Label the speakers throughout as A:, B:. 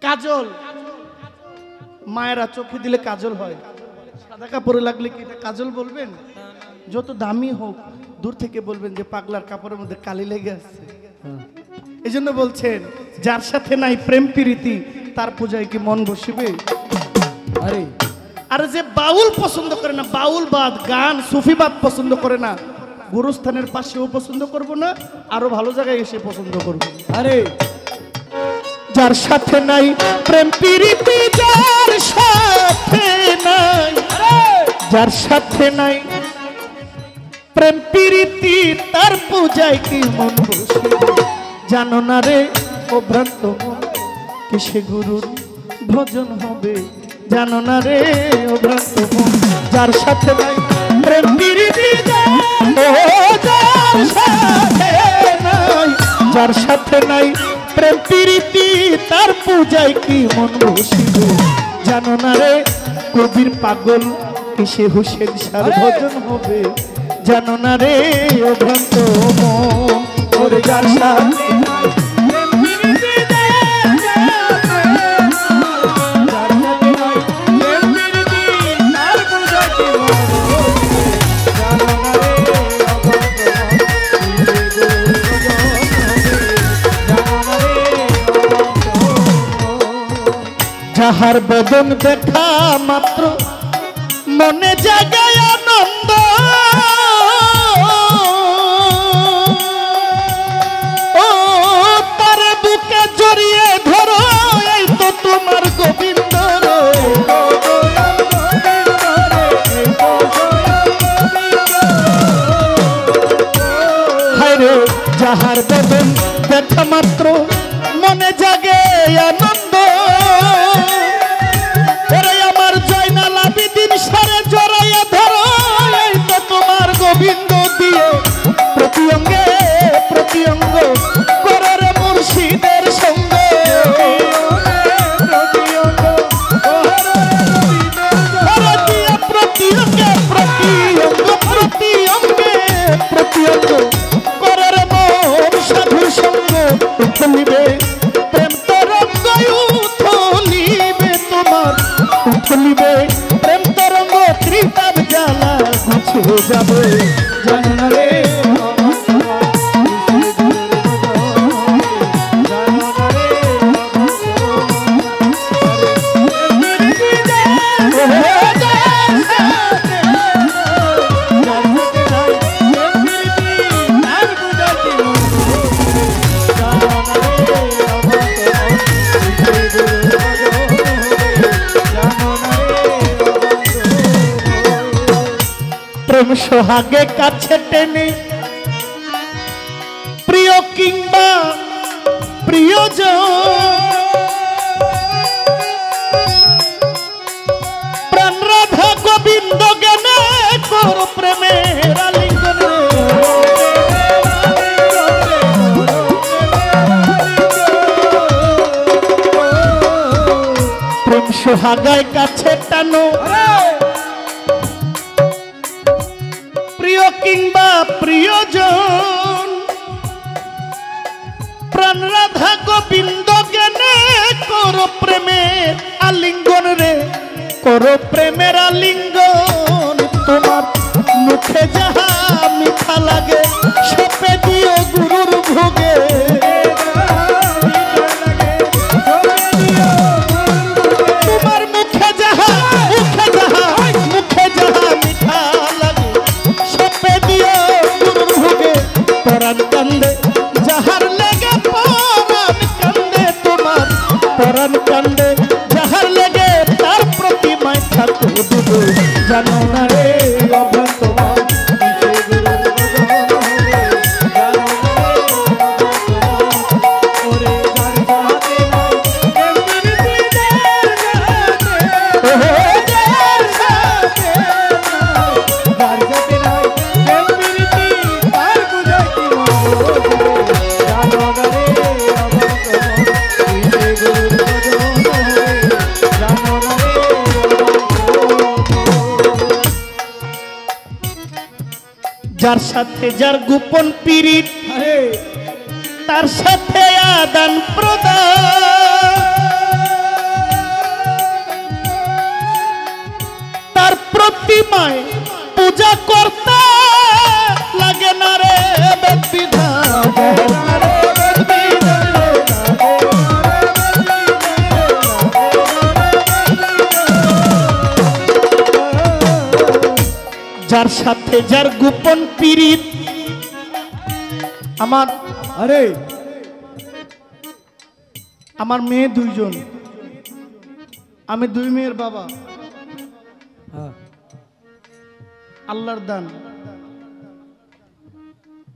A: কাজল মায়েরা চোখে দিলে কাজল হয়, সাদা কাপড়ে লাগলে কি এটা কাজল বলবেন? যত দামি হোক দূর থেকে বলবেন যে পাগলার কাপড়ের মধ্যে কালি লেগে আসছে। এই জন্য বলছেন যার সাথে নাই প্রেম প্রীতি তার পূজায় কি মন বসিবে? আরে যে বাউল পছন্দ করে না, বাউল বাদ গান সুফিবাদ পছন্দ করে না, গুরুস্থানের পাশেও পছন্দ করব না, আরো ভালো জায়গায় এসে পছন্দ করব। আরে যার সাথে নাই প্রেম প্রীতি, যার সাথে নাই, যার সাথে নাই প্রেম প্রীতি তার পূজায় কি মন বসিবে? জানো না রে ও ভ্রান্ত মন কিসে গুরুর ভজন হবে? জানো না রে ও ভ্রান্ত মন যার সাথে নাই প্রেম প্রীতি, যার সাথে নাই প্রেম প্রীতি তার পূজায় কি মন বসিবে? জানো না রে কবির পাগল কিসে হুসেন সার ভজন হবে? জানো না রে ও ভ্রান্ত মন ওরে যার সাথে যাহার বদন দেখা মাত্র মনে জাগায় আনন্দ, ও তার বুকে জড়িয়ে ধরো এই তো তোমার গোবিন্দ। হায় রে যাহার বদন দেখা মাত্র মনে জাগে আনন্দ, জড়াইয়া ধরো এই তো তোমার গোবিন্দ দিয়ে প্রতি অঙ্গে প্রতি অঙ্গ করার মুর্শিদের সঙ্গ। প্রতি অঙ্গে প্রতি অঙ্গ প্রতি অঙ্গে প্রতি অঙ্গ করার মন সাধুর সঙ্গ। উঠলিবে প্রেম তরঙ্গ উঠলিবে তোমার, উঠলিবে প্রেম তরঙ্গ ত্রিতাপ জ্বালা মুছে যাবে। জানো না রে প্রেম সোহাগে কাছে টেনে প্রিয় কিংবা প্রিয়জন, প্রাণ রাধা গোবিন্দ জ্ঞানে কর প্রেমের আলিঙ্গন। প্রেম সোহাগায় কাছে টানো প্রিয় কিংবা প্রিয়জন, প্রাণ রাধা গোবিন্দ জ্ঞানে করো প্রেমের আলিঙ্গন রে, করো প্রেমের আলিঙ্গন। তোমার মুখে যাহা মিঠা লাগে সপে দিও গুরুর ভোগে, তোমার মুখে যাহা মুখে যাহা মুখে যাহা মিঠা লাগে সপে দিও গুরুর ভোগে। পরাণ কান্দে যাহার লেগে পরাণ কান্দে তোমার, পরাণ কান্দে যাহার লেগে তার প্রতিমায় ঠাকুর দেবে। জানো না রে অভ্রান্ত যার সাথে যার গোপন পীড়িত তার সাথে আদান প্রদান, সাথে যার গোপন পীড়িত আমার আমার মেয়ে দুইজন, আমি দুই মেয়ের বাবা। আল্লাহর দান।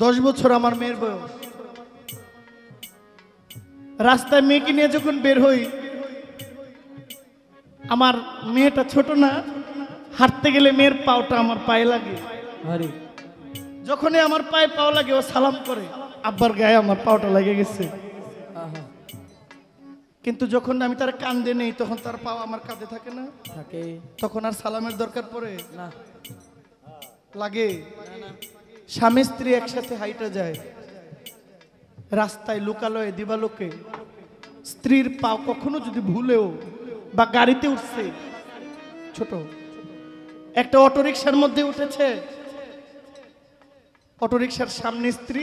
A: 10 বছর আমার মেয়ের বয়স। রাস্তায় মেয়েকে নিয়ে যখন বের হই, আমার মেয়েটা ছোট না, হাঁটতে গেলে মেয়ের পাওটা আমার পায়ে লাগে। যখনই আমার পায়ে পাও লাগে ও সালাম করে, আব্বার গায়ে আমার পাওটা লেগে গেছে। কিন্তু যখন আমি তার কাঁদে নেই তখন তার পাও আমার কাঁধে থাকে না, তখন আর সালামের দরকার পড়ে না, লাগে। স্বামী স্ত্রী একসাথে হাইটা যায় রাস্তায়, লোকালয়ে, দিবালোকে, স্ত্রীর পাও কখনো যদি ভুলেও বা গাড়িতে উঠছে, ছোট একটা অটোরিকশার মধ্যে উঠেছে, অটোরিকশার সামনে স্ত্রী,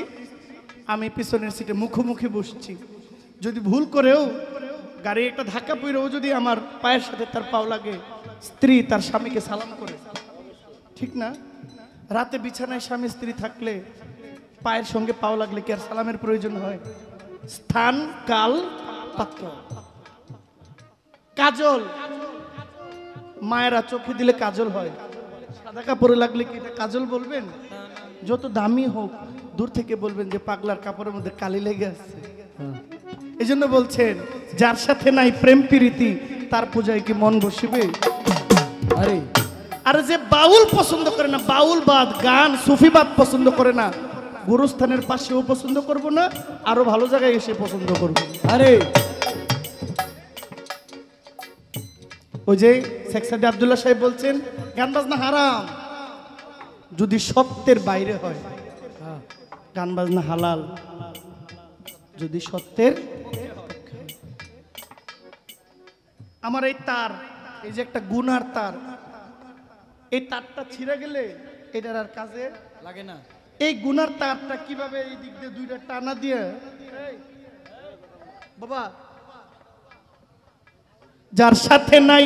A: আমি পিছনের সিটে মুখোমুখি বসছি, যদি ভুল করেও গাড়ি একটা ধাক্কা পড়েও যদি আমার পায়ের সাথে তার পাও লাগে, স্ত্রী তার স্বামীকে সালাম করে, ঠিক না? রাতে বিছানায় স্বামী স্ত্রী থাকলে পায়ের সঙ্গে পাও লাগলে কি আর সালামের প্রয়োজন হয়? স্থান, কাল, পাত্র। কাজল, মায়েরা চোখে দিলে কাজল হয়, সাদা কাপড়ে লাগলে কি এটা কাজল বলবেন? যত দামি হোক দূর থেকে বলবেন যে পাগলার কাপড়ের মধ্যে কালি লেগে আসছে। এই জন্য বলছেন যার সাথে নাই প্রেম প্রীতি তার পূজায় কি মন বসিবে? আর যে বাউল পছন্দ করে না, বাউল বাদ, গান, সুফিবাদ পছন্দ করে না, গুরুস্থানের পাশেও পছন্দ করব না, আরো ভালো জায়গায় এসে পছন্দ করব। ওই যে শেখ সাদি আব্দুল্লাহ সাহেব বলছেন গান বাজনা হারাম যদি সত্যের বাইরে হয়, গান বাজনা হালাল যদি সত্যের। আমার এই তার, এই যে একটা গুনার তার, এই তারটা ছিঁড়ে গেলে এটার আর কাজে লাগে না। এই গুনার তারটা কিভাবে এই দিক দিয়ে দুইটা টানা দিয়ে, বাবা যার সাথে নাই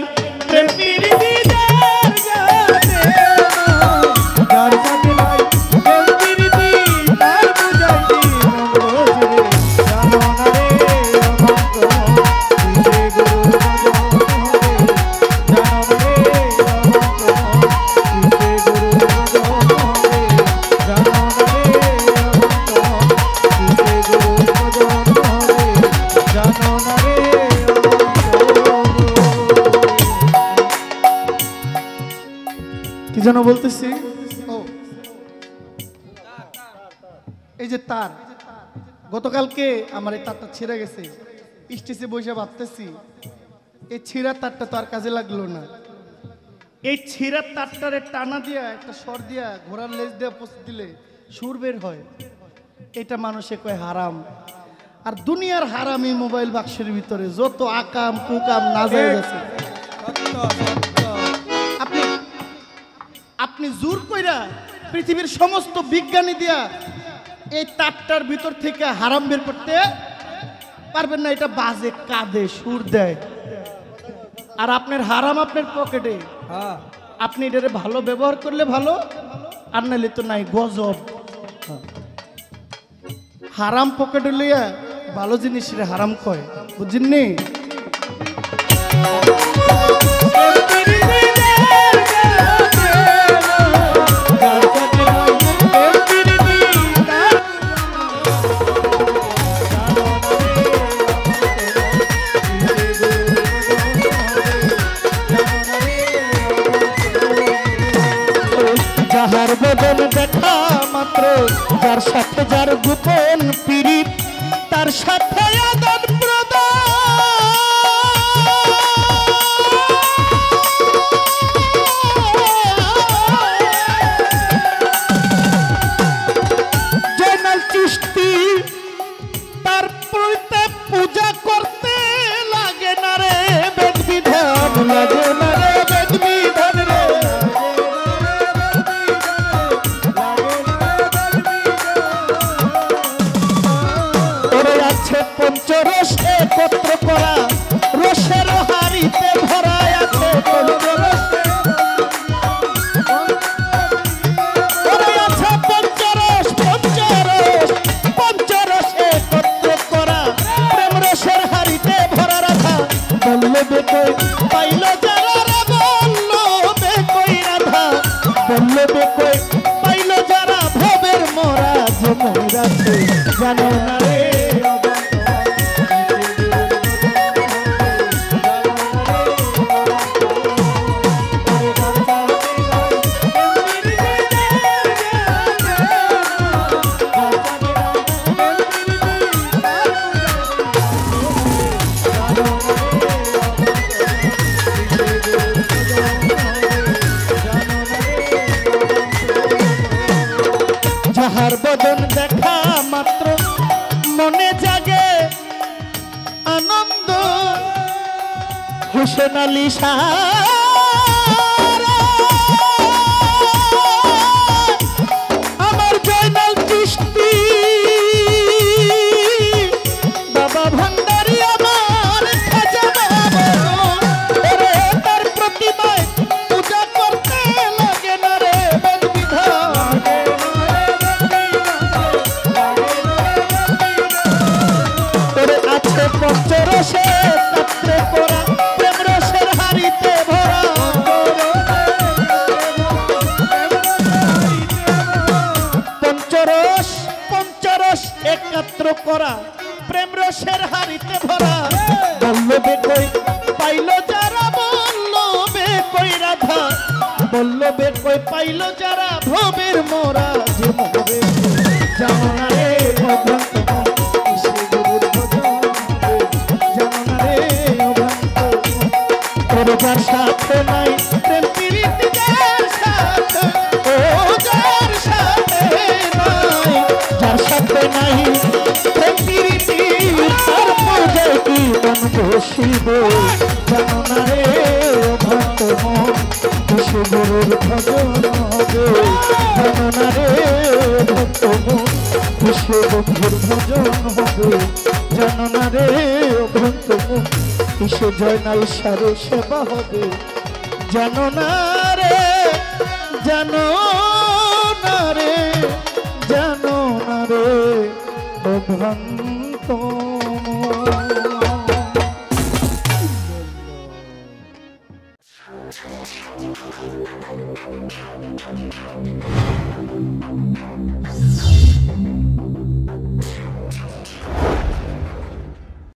A: প্রেম প্রীতি, যার সাথে নাই প্রেম প্রীতি তার পূজায় কি মন বসিবে? জানো না রে অভক্ত তুই যে গুরু ভজন হবে, জানো না রে অভক্ত তুই যে গুরু ভজন হবে, জানো না রে অভক্ত তুই যে গুরু ভজন হবে, জানো না রে। কি যেন বলতেছি, এই যে তার, গতকালকে আমার এই তারটা ছিঁড়ে গেছে, স্টেজে বসে ভাবতেছি এই ছিঁড়া তারটা তো আর কাজে লাগলো না। এই ছিঁড়া তারটারে টানা দিয়া একটা স্বর দিয়া ঘোড়ার লেজ দিয়া পোস্ট দিলে সুর বের হয়, এটা মানুষে কয় হারাম। আর দুনিয়ার হারাম এই মোবাইল বাক্সের ভিতরে যত আকাম কুকাম নাজায়েজ আছে, আপনি জোর কইরা পৃথিবীর সমস্ত বিজ্ঞানী দিয়া এই তারটার ভিতর থেকে হারাম বের করতে পারবেন না। এটা বাজে, কাঁদে, সুর দেয়, আর আপনার হারাম আপনার পকেটে। আপনি এটারে ভালো ব্যবহার করলে ভালো, আর নাইলে তো নাই, গজব। হারাম পকেটে লইয়া ভালো জিনিস হারাম কয়, বুঝছেননি? যাহার বদন দেখা মাত্র, যার সাথে যার গোপন পীড়িত, তার সাথে আদান প্রদান, জয়নাল চিশতি তার প্রতি পূজা করতে লাগে না রে বেদ বিধান, লাগে না রে বেদ বিধান রে। পঞ্চরস একত্র করা, রসের হাড়িতে ভরা আছে পঞ্চরস, হোসেন আলী আমার জয়নাল চিশতি বাবা ভান্ডারি আমার খাজা বাবা ওরে তার প্রতিমায় পূজা করতে লাগে না রে বিধান ওরে আছে পঞ্চরসে কাত্রে পড়া প্রেম রসের হাড়িতে ভরা পঞ্চরস পঞ্চরস একাত্র করা প্রেম রসের হাড়িতে ভরা বল্লভে কই পাইল যারা বল্লভে কই রাধা বল্লভে কই পাইল যারা ভবের মোরা যে মরে জানো না রে অভ্রান্ত যার সাথে নাই প্রেম প্রীতি যার সাথে ও যার সাথে নাই যার সাথে নাই প্রেম প্রীতি তার পূজায় কি মন বসিব জানো না রে ভক্ত মন বিষ্ণু গুরুর ভজন হবে জানো না রে ভক্ত মন বিষ্ণু বন্ধুর ভজন হবে জানো না রে ভক্ত মন কিসে জয়নাল সারে সেবা হবে জানো না রে জানো না রে জানো না রে অভ্রান্ত